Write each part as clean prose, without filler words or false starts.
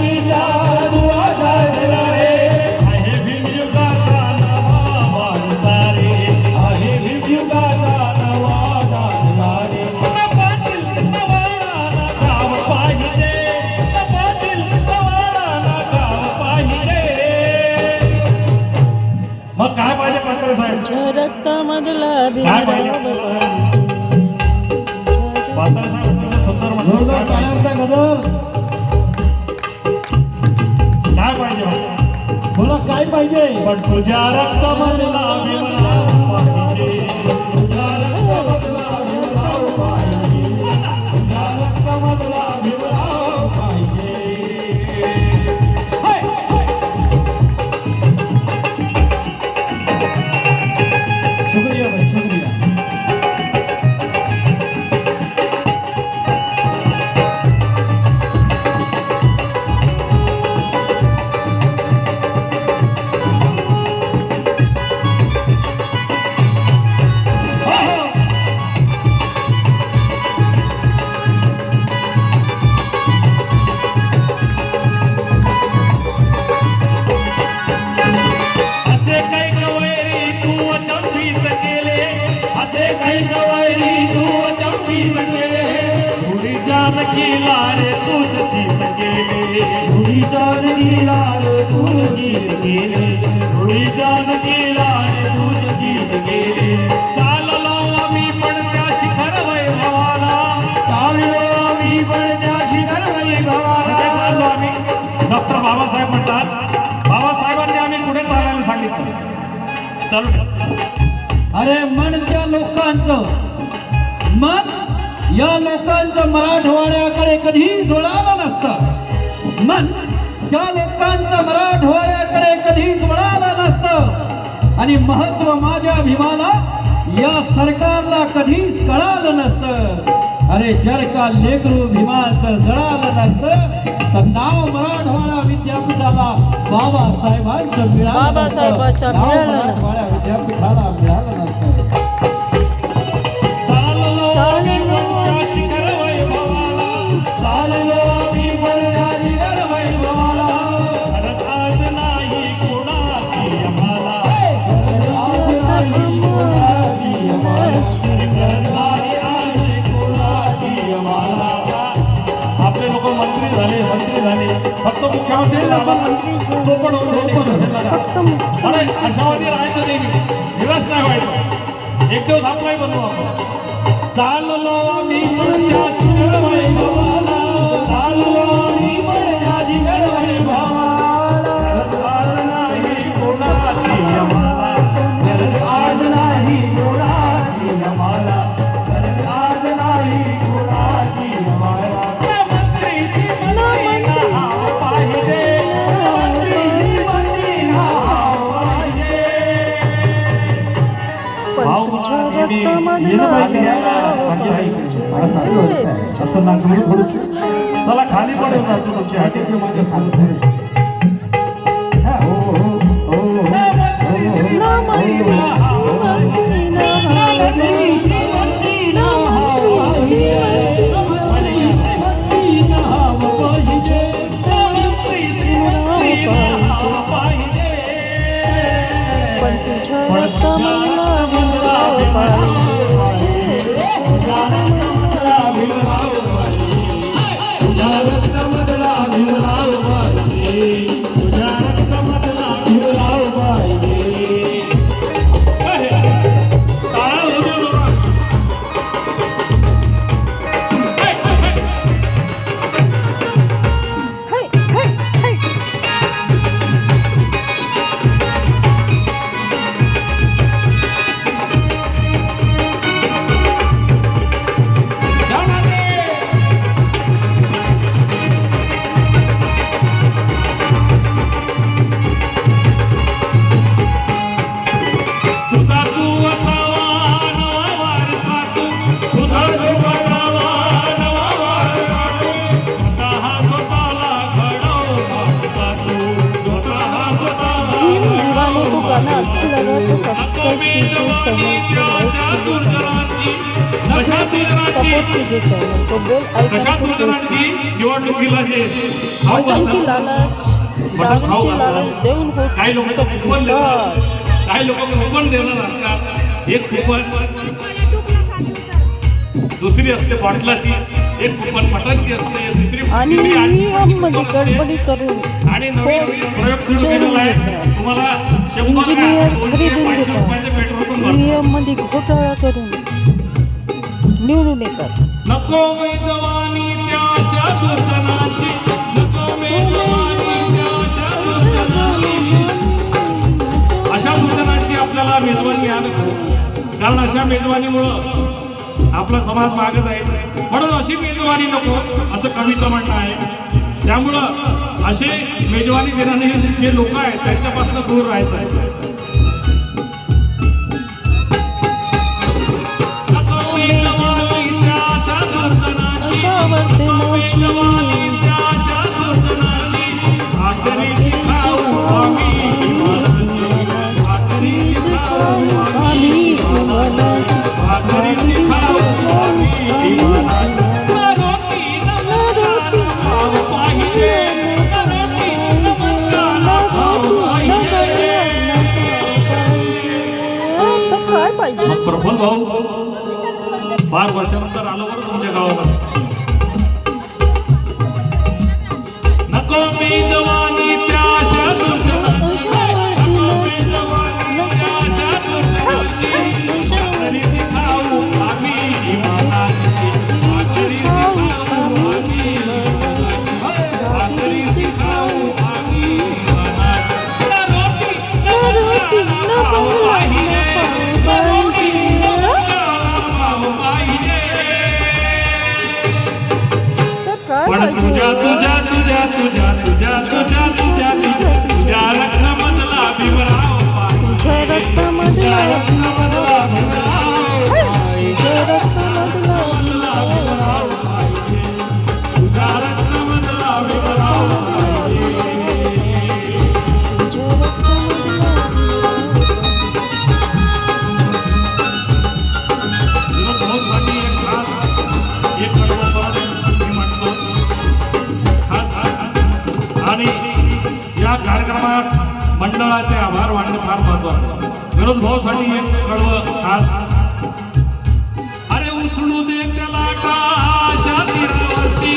मातीचा दुवा झालेला रे आहे भीमयुगाचा नवा वारसा रे आहे भीमयुगाचा नवा वारसा रे पाटील पवारांना गाव पाहिजे पाटील पवारांना गाव पाहिजे मग काय पाहिजे पत्र साहेब रक्तामधला काय पाहिजे पात्र साहेब सुंदर म्हणून काय पाहिजे तुला काय पाहिजे पण तुझ्या रक्तामधला भीमराव पाहिजे तुझ्या रक्तामधला भीमराव पाहिजे तुझ्या रक्तामधला भीमराव पाहिजे शुक्रिया भाई शुक्रिया कीला रे तुझ जीत गेले रुडी जान कीला रे तुझ जीत गेले रुडी जान कीला रे तुझ जीत गेले चाललो आम्ही पण त्या शिखर वैभवाला चाललो आम्ही पण त्या शिखर वैभवाला चाललो आम्ही डॉक्टर बाबासाहेब म्हणतात बाबासाहेबांनी आम्ही पुढे चालायला सांगितलं चल अरे मन त्या लोकांचं मन या लोकांचं मराठवाड्याकडे कधीच वळालं नसतं मन त्या लोकांचं मराठवाड्याकडे कधीच वळालं नसतं आणि महत्व माझ्या भीमाला या सरकारला कधीच कळालं नसतं अरे जर का लेकरू भीमाचं जळालं नसतं तर नाव मराठवाडा विद्यापीठाला बाबासाहेबांचं मिळालं मराठवाडा विद्यापीठाला मिळालं नसतं आपले लोक मंत्री झाले फक्त मुख्यमंत्री तो पण अरे आशावादी राहायचं नाही दिवस नाही व्हायचं एक दिवस आपलाही बनवू आपण चाललो आम्ही म्हणल्या शिखर वैभवाला चाललो आम्ही म्हणल्या शिखर वैभवाला आज नाही कोणाची आम्हाला आज नाही कोणाची आम्हाला आज नाही कोणाची आम्हाला असं नाचवलं थोडस चला खाली पडेल ना तुमची हाती माझ्या सांगतो गाना अच्छी लगा तो सब्सक्राइब कीजिए, चैनल को लाइक कीजिए, सपोर्ट कीजिए चैनल को, बेल आइकन को प्रेस कीजिए. निवडणुकीला जे मटांची लालच, दारूची लालच देऊन काही लोक होत कुपन देतात, काही लोक कुपन देणार असतात. एक कुपन दुसरी असते बॉटलाची, एक कुपन मटनची असते, दुसरी आणि मध्ये गडबडी करून आणि नवीन प्रयोग सुरू केलेला आहे. तुम्हाला 100 इंजिनियर का, 200, खरेदून 500 घेतात, रुपयाचे पेट्रोल पण भरतात. EVM मध्ये घोटाळा करून निवडून येतात. नको मी जवानी त्याच्या दुर्जनाची, नको मी जवानी त्याच्या दुर्जनाची. अशा दुर्जनाची आपल्याला मेजवानी यायला नको, कारण अशा मेजवानीमुळं आपला समाज मागत आहे. म्हणून अशी मेजवानी नको असं कवीचं म्हणणं आहे. त्यामुळं असे मेजवानी देणारे जे लोक आहेत त्यांच्यापासून दूर राहायचं आहे. नको मी जवानी त्याच्या दुर्जनाची, अशा वर्तनाची त्याच्या दुर्जनाची. भाकरीची खाऊ आम्ही विमानाची, भाकरीची खाऊ आम्ही विमानाची, भाकरीची खाऊ आम्ही विमानाची. न रोटी नमस्कार खाऊ पाहिजे, न रोटी नमस्कार खाऊ पाहिजे. तर काय पाहिजे? मग प्रफुल्ल भाऊ फार वर्षानंतर आलो बरं तुमच्या गावामध्ये. नको मी जवानी त्याच्या दुर्जनाची, नको मी जवानी त्याच्या दुर्जनाची. भाकरीची खाऊ आम्ही विमानाची, भाकरीची खाऊ आम्ही विमानाची, भाकरीची खाऊ आम्ही विमानाची. न रोटी नमस्कार खाऊ पाहिजे, न रोटी नमस्कार खाऊ पाहिजे. तर काय पण पाहिजे? तुझ्या तुझ्या तुझ्या तुझ्या तुझ्या तुझ्या तुझ्या तुझ्या रत्नामधला भीमराव पाहिजे. तुझ्या रक्तामधला रत्नामधला भीमराव तुझ्या रक्तामधला भीमराव पाहिजे. तुझ्या रत्नामधला भीमराव पाहिजे. तुझ्या रक्तामधला विनोद भाऊसाठी एक खास एक कडवं पद मी म्हणतो खास. आणि या कार्यक्रमात मंडळाचे आभार मानणे फार महत्वाचे. विनोद भाऊसाठी एक कडवं खास. अरे उसळू दे त्याला आकाशा तीरावरती,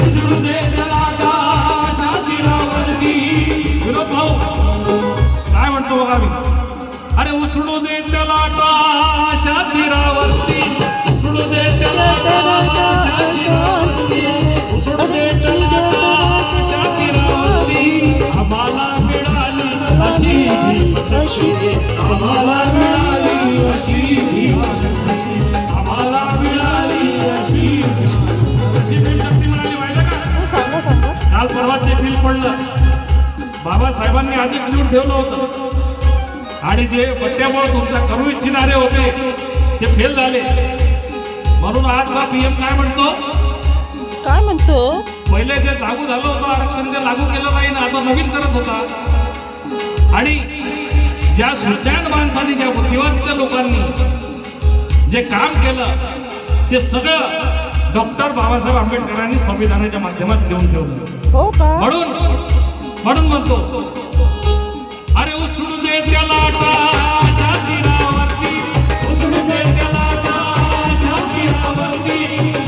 उसळू दे त्याला आकाशा तीरावरती. विनोद भाऊ काय म्हणतो बघा मी. अरे उसळू दे त्याला आकाशा तीरावरती, उसळू दे त्याला आकाशा तीरावरती, उसळू दे त्याला आकाशा तीरावरती. आम्हाला मिळाली अशी भीमशक्ती, आम्हाला मिळाली अशी भीमशक्ती, आम्हाला मिळाली अशी भीमशक्ती मिळाली. माहिती का सांगा काल परवा जे बिल पडलं बाबासाहेबांनी आधी लिहून ठेवलं होतं, आणि जे पट्ट्यामुळे तुमच्या करू इच्छिणारे होते ते फेल झाले. म्हणून आजचा PM काय म्हणतो, काय म्हणतो? पहिले जे लागू झालं होतं आरक्षण ते लागू केलं नाही ना, आता नवीन करत होता. आणि ज्या सुजाण माणसांनी, ज्या बुद्धिवंत लोकांनी जे काम केलं ते सगळं डॉक्टर बाबासाहेब आंबेडकरांनी संविधानाच्या माध्यमात लिहून ठेवलं. हो का? म्हणून म्हणतो, अरे उसळू दे त्याला आकाशा तीरावरती, उसळू दे त्याला आकाशा तीरावरती.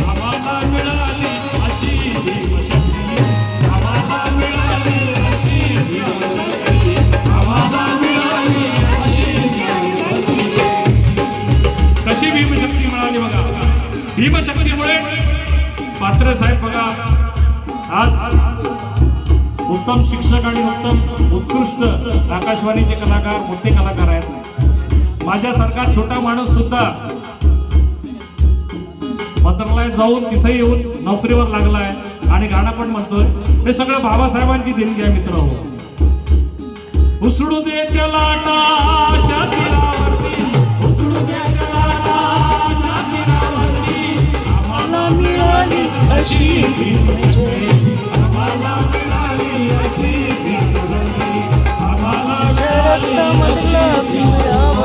आम्हाला मिळाली अशी भीमशक्ती, आम्हाला मिळाली अशी भीमशक्ती, आम्हाला मिळाली अशी भीमशक्ती. कशी भीमशक्ती मिळाली बघा. भीमशक्तीमुळे पात्र साहेब बघा आज उत्तम शिक्षक आणि उत्तम उत्कृष्ट आकाशवाणीचे कलाकार, मोठे कलाकार आहेत. माझ्यासारखा छोटा माणूस सुद्धा मंत्रालयात जाऊन तिथे येऊन नोकरीवर लागलाय आणि गाणं पण म्हणतोय. हे सगळं बाबासाहेबांची देणगी आहे मित्र. उसळू दे त्याला आकाशा तीरावरती, उसळू दे त्याला आकाशा तीरावरती. आम्हाला मिळाली अशी भीमशक्ती, आम्हाला मिळाली अशी भीमशक्ती, आम्हाला रक्तामधला भीमराव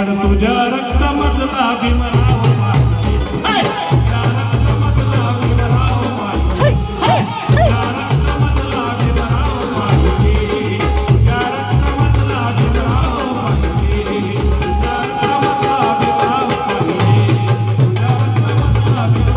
वाढ तुझ्या रक्तामधला भीमराव पाटील. तुझ्या रक्तामधला भीमराव पाटील. तुझ्या रक्तामधला भीमराव पाटील. तुझ्या रक्तामधला भीमराव पाटील. तुझ्या रक्तामधला भीमराव पाटील. तुझ्या रक्तामधला भीमराव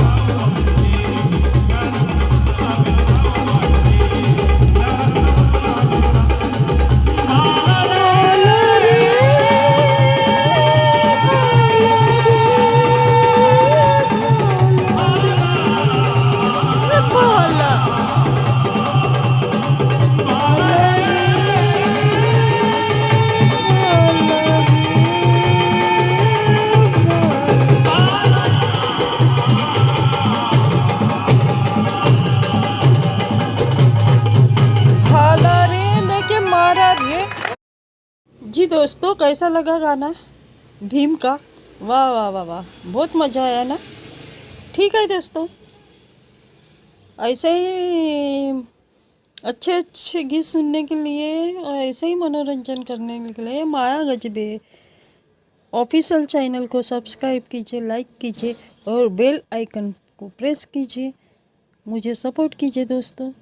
जी दोस्तों, कैसा लगा गाना भीम का? वाह वाह वाह वाह, बहुत मज़ा आया ना। ठीक है दोस्तों, ऐसे ही अच्छे अच्छे गीत सुनने के लिए और ऐसे ही मनोरंजन करने के लिए माया गजबे ऑफिशियल चैनल को सब्सक्राइब कीजिए, लाइक कीजिए और बेल आइकन को प्रेस कीजिए। मुझे सपोर्ट कीजिए दोस्तों।